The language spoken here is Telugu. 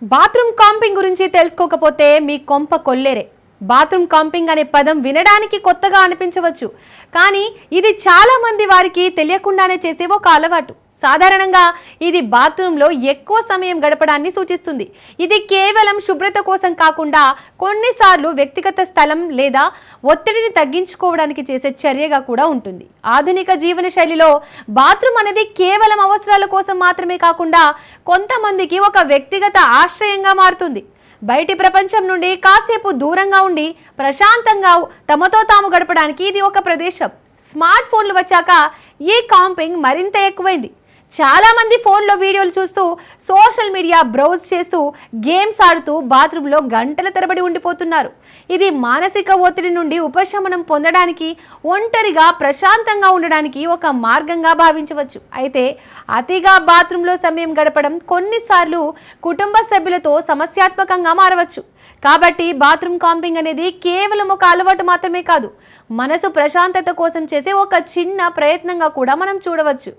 బాత్రూమ్ కాంపింగ్ గురించి తెలుసుకోకపోతే మీ కొంప కొల్లేరే. బాత్రూమ్ కాంపింగ్ అనే పదం వినడానికి కొత్తగా అనిపించవచ్చు, కానీ ఇది చాలా మంది వారికి తెలియకుండానే చేసే ఒక అలవాటు. సాధారణంగా ఇది బాత్రూంలో ఎక్కువ సమయం గడపడాన్ని సూచిస్తుంది. ఇది కేవలం శుభ్రత కోసం కాకుండా కొన్నిసార్లు వ్యక్తిగత స్థలం లేదా ఒత్తిడిని తగ్గించుకోవడానికి చేసే చర్యగా కూడా ఉంటుంది. ఆధునిక జీవన శైలిలో బాత్రూమ్ అనేది కేవలం అవసరాల కోసం మాత్రమే కాకుండా కొంతమందికి ఒక వ్యక్తిగత ఆశ్రయంగా మారుతుంది. బయటి ప్రపంచం నుండి కాసేపు దూరంగా ఉండి ప్రశాంతంగా తమతో తాము గడపడానికి ఇది ఒక ప్రదేశం. స్మార్ట్ ఫోన్లు వచ్చాక ఈ కాంపింగ్ మరింత ఎక్కువైంది. చాలా మంది ఫోన్లో వీడియోలు చూస్తూ, సోషల్ మీడియా బ్రౌజ్ చేస్తూ, గేమ్స్ ఆడుతూ బాత్రూంలో గంటల తరబడి ఉండిపోతున్నారు. ఇది మానసిక ఒత్తిడి నుండి ఉపశమనం పొందడానికి, ఒంటరిగా ప్రశాంతంగా ఉండడానికి ఒక మార్గంగా భావించవచ్చు. అయితే అతిగా బాత్రూంలో సమయం గడపడం కొన్నిసార్లు కుటుంబ సభ్యులతో సమస్యాత్మకంగా మారవచ్చు. కాబట్టి బాత్రూమ్ కాంపింగ్ అనేది కేవలం ఒక అలవాటు మాత్రమే కాదు, మనసు ప్రశాంతత కోసం చేసే ఒక చిన్న ప్రయత్నంగా కూడా మనం చూడవచ్చు.